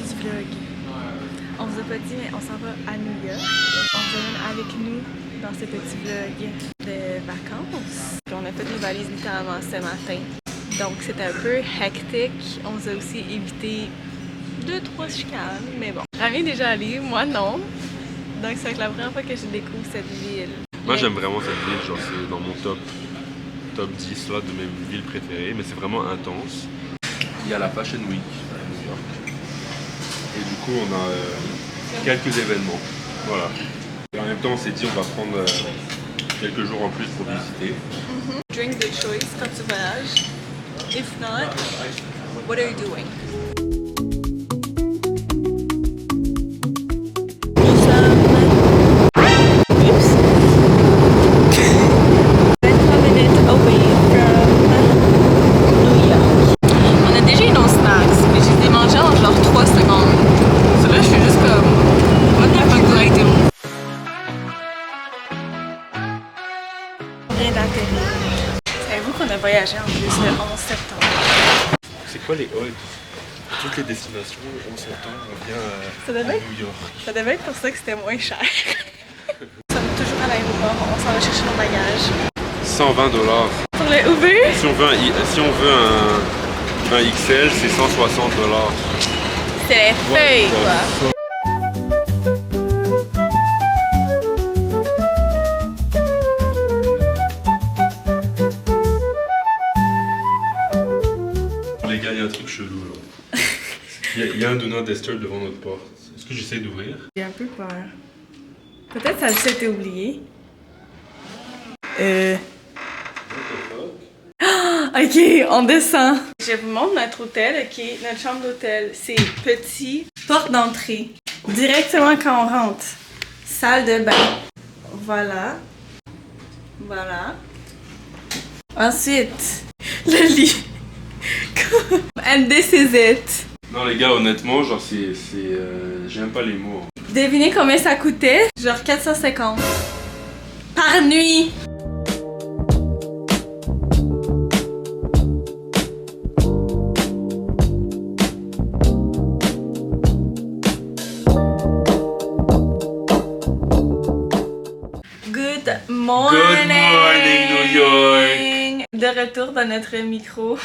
début du vlog. On vous a pas dit, mais on s'en va à New York. On vous amène avec nous dans ce petit vlog de vacances. On a fait nos valises littéralement ce matin. Donc c'était un peu hectique. On vous a aussi évité 2-3 chicanes, mais bon. Rami est déjà allé, moi non. Donc c'est la première fois que je découvre cette ville. Moi j'aime vraiment cette ville, genre c'est dans mon top 10 là, de mes villes préférées, mais c'est vraiment intense. Il y a la Fashion Week à New York. Et du coup on a quelques événements. Voilà. Et en même temps on s'est dit on va prendre quelques jours en plus pour visiter. Drink the choice quand tu voyages. If not, what are you doing? Savez-vous qu'on a voyagé en plus le 11 septembre? C'est quoi les odds? Toutes les destinations, le 11 septembre, on vient à New York. Ça devait être pour ça que c'était moins cher. Nous sommes toujours à l'aéroport, on s'en va chercher nos bagages. 120 $. Sur le Uber? Si on veut un XL, c'est 160 $. C'est les feuilles quoi. Les gars, il y a un truc chelou là. Il y a un do not disturb devant notre porte. Est-ce que j'essaie d'ouvrir? J'ai un peu peur. Peut-être ça a juste été oublié. Ok, on descend. Je vous montre notre hôtel, ok? Notre chambre d'hôtel, c'est petit. Porte d'entrée. Directement quand on rentre. Salle de bain. Voilà. Voilà. Ensuite, le lit. And this is it. Non les gars, honnêtement, genre j'aime pas les mots. Devinez combien ça coûtait? Genre 450. Par nuit. Good morning. Good morning New York. De retour dans notre micro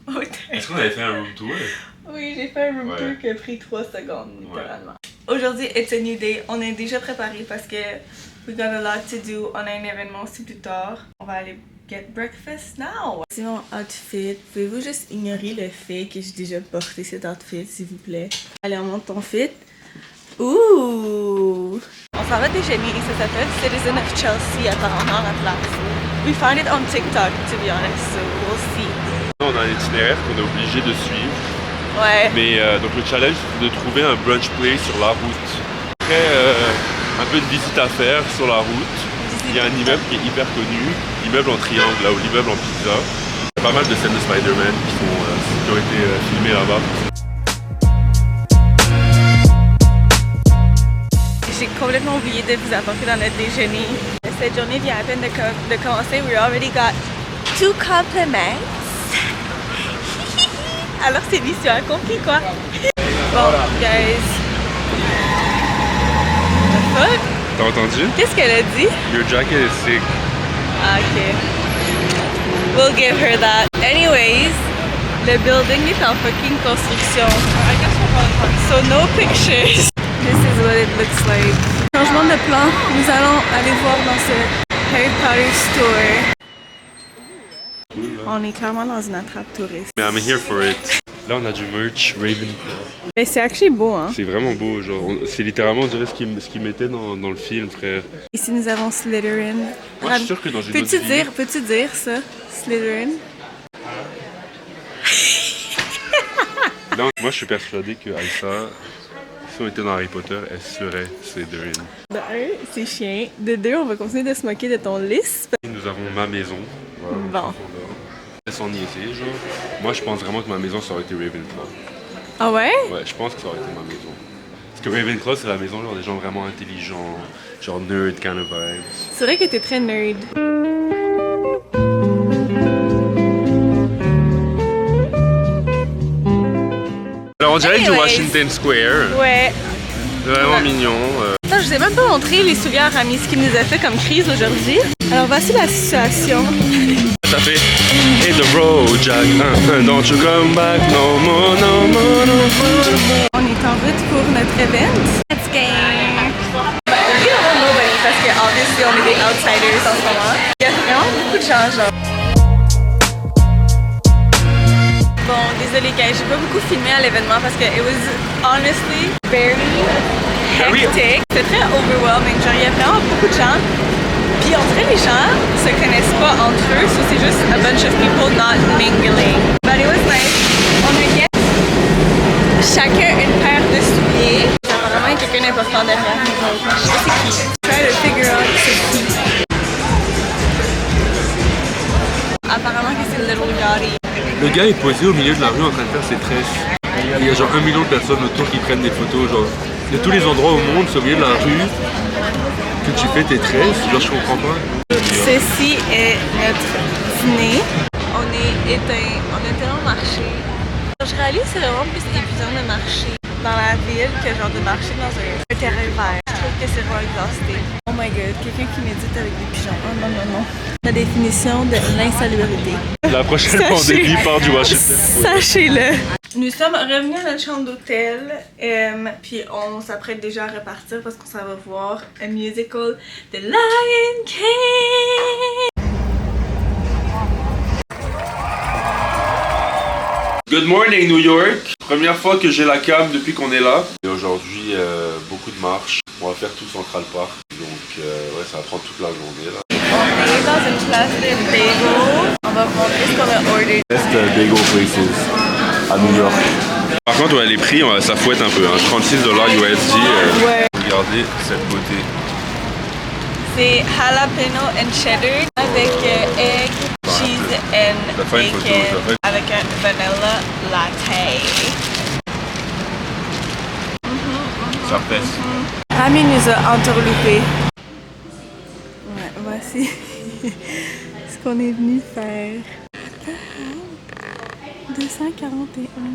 hôtel. Est-ce qu'on avait fait un room tour? Oui, j'ai fait un room tour qui a pris 3 secondes, littéralement. Aujourd'hui, it's a new day. On est déjà préparé parce que we got a lot to do. On a un événement aussi plus tard. On va aller get breakfast now. C'est mon outfit. Pouvez-vous juste ignorer le fait que j'ai déjà porté cet outfit, s'il vous plaît? Allez, on monte ton fit. Ouh! On s'en va déjeuner et ça s'appelle Citizen of Chelsea apparemment la place. We found it on TikTok, to be honest, so we'll see. On a un itinéraire qu'on est obligé de suivre. Ouais. Mais donc le challenge c'est de trouver un brunch place sur la route. Après un peu de visite à faire sur la route. Il y a un immeuble qui est hyper connu, l'immeuble en triangle là, ou l'immeuble en pizza. Il y a pas mal de scènes de Spider-Man qui ont été filmées là-bas. J'ai complètement oublié de vous apporter dans notre déjeuner. Cette journée vient à peine de commencer. We already got 2 compliments. Alors c'est mission accomplie quoi. Bon, guys. The fuck? T'as entendu? Qu'est-ce qu'elle a dit? Your jacket is sick. Ah, ok. We'll give her that. Anyways, le building est en fucking construction. So no pictures. This is what it looks like. Changement de plan. Nous allons aller voir dans ce Harry Potter store. On est clairement dans une attrape touriste. Mais I'm here for it. Là on a du merch Ravenclaw. Mais c'est actually beau, hein? C'est vraiment beau, genre c'est littéralement on dirait ce qu'ils mettaient dans le film, frère. Ici nous avons Slytherin. Moi je suis sûr que dans une autre vie... Peux-tu dire ça? Slytherin? Non, moi je suis persuadé que Aïssa, si on était dans Harry Potter, elle serait Slytherin. De un, c'est chiant. De deux, on va continuer de se moquer de ton lisp. Nous avons ma maison. Voilà, bon. Sans niaiser, genre. Moi je pense vraiment que ma maison ça aurait été Ravenclaw. Ah ouais? Ouais, je pense que ça aurait été ma maison. Parce que Ravenclaw c'est la maison genre des gens vraiment intelligents, genre nerd kind of vibes. C'est vrai que t'es très nerd. Alors On dirait du Anyways. Washington Square. Ouais. Vraiment mignon. Attends, je vous ai même pas montré les souliers Aramis qui nous a fait comme crise aujourd'hui. Alors voici la situation. Ça fait Hit the road, Jack. Don't you come back no more, no more, no more. On est en route pour notre event. Let's game! We don't know nobody parce que obviously on est des outsiders en ce moment. Il y a vraiment beaucoup de gens genre. Bon, désolé guys, j'ai pas beaucoup filmé à l'événement parce que it was honestly very hectic. C'était très overwhelming, genre il y a vraiment beaucoup de gens. Puis on dirait les gens se connaissent pas entre eux, so c'est juste a bunch of people not mingling. But it was nice. On a get chacun une paire de souliers. Il y a vraiment quelqu'un d'important derrière nous autres. Je sais pas c'est qui. Try to figure out c'est qui. Apparemment que c'est Little Yachty. Le gars est posé au milieu de la rue en train de faire ses tresses. Il y a genre 1 million de personnes autour qui prennent des photos, genre de tous les endroits au monde, c'est au milieu de la rue que tu fais tes tresses, genre je comprends pas. Ceci est notre dîner. On est éteint, on a tellement marché. Je réalise que c'est vraiment plus épuisant de marcher dans la ville que genre de marcher dans un terrain vert. Je trouve que c'est vraiment exhausté. Oh my god, quelqu'un qui médite avec des pigeons. Oh non, non, non. La définition de l'insalubrité. La prochaine pandémie part du Washington. Sachez-le. Nous sommes revenus à notre chambre d'hôtel, puis on s'apprête déjà à repartir parce qu'on s'en va voir un musical de Lion King. Good morning New York! Première fois que j'ai la cam depuis qu'on est là. Et aujourd'hui, beaucoup de marches. On va faire tout Central Park. Donc ouais, ça va prendre toute la journée là. On est dans une place de bagel. On va vous montrer ce qu'on a ordered. Best bagel places à New York. Par contre, ouais, les prix, ça fouette un peu. Hein. 36$ USD. Ouais. Regardez cette beauté. C'est jalapeno and cheddar avec egg, cheese and Ça fait une photo, bacon ça fait- avec un vanilla latte. Ça pèse. Rami nous a entourloupés. Ouais, voici ce qu'on est venu faire. 241 000.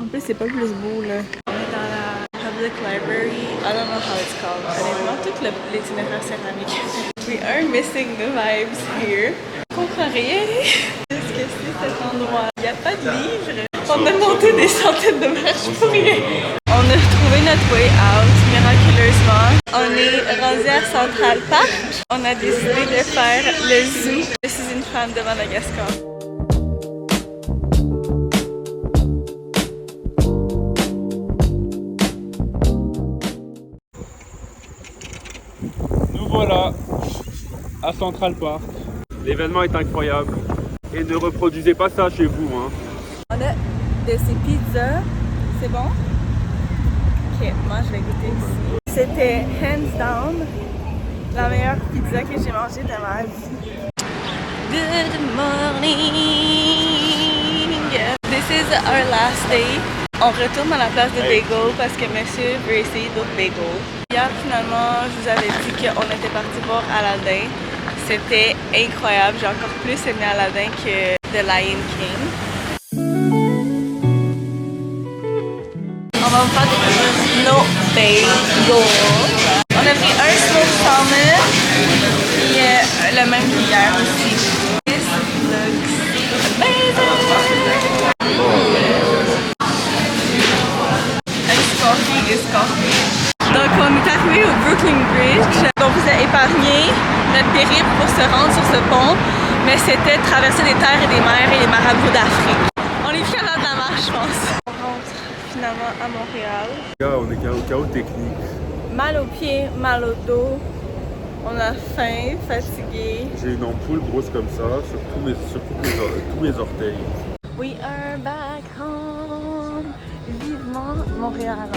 En plus, c'est pas plus beau là. On est dans la Public Library. I don't know how it's called. Honnêtement, tout l'itinéraire céramique. We are missing the vibes here. Je comprends rien. Qu'est-ce que c'est cet endroit? Il n'y a pas de livre. On a monté des centaines de marches pour rien. On a retrouvé notre way out miraculeusement. On est rendu à Central Park. On a décidé de faire le zoo. Je suis une fan de Madagascar. Nous voilà à Central Park. L'événement est incroyable. Et ne reproduisez pas ça chez vous. Hein. On a de ces pizzas. C'est bon? Ok, moi je vais goûter ici. C'était hands down la meilleure pizza que j'ai mangée de ma vie. Good morning! This is our last day. On retourne à la place de bagel parce que monsieur veut essayer d'autres bagels. Hier, finalement, je vous avais dit qu'on était parti voir Aladdin. C'était incroyable. J'ai encore plus aimé Aladdin que The Lion King. On va vous faire découvrir nos bagels. On a pris un smoked salmon et le même qu'hier aussi. This looks amazing! Donc on est arrivé au Brooklyn Bridge. On vous a épargné notre périple pour se rendre sur ce pont, mais c'était traverser des terres et des mers et les marabouts d'Afrique. On est fiers de la marche, je pense. On rentre finalement à Montréal. On est chaos technique. Mal aux pieds, mal au dos. On a faim, fatigué. J'ai une ampoule grosse comme ça sur tous mes orteils. We are back home. Vivement Montréal.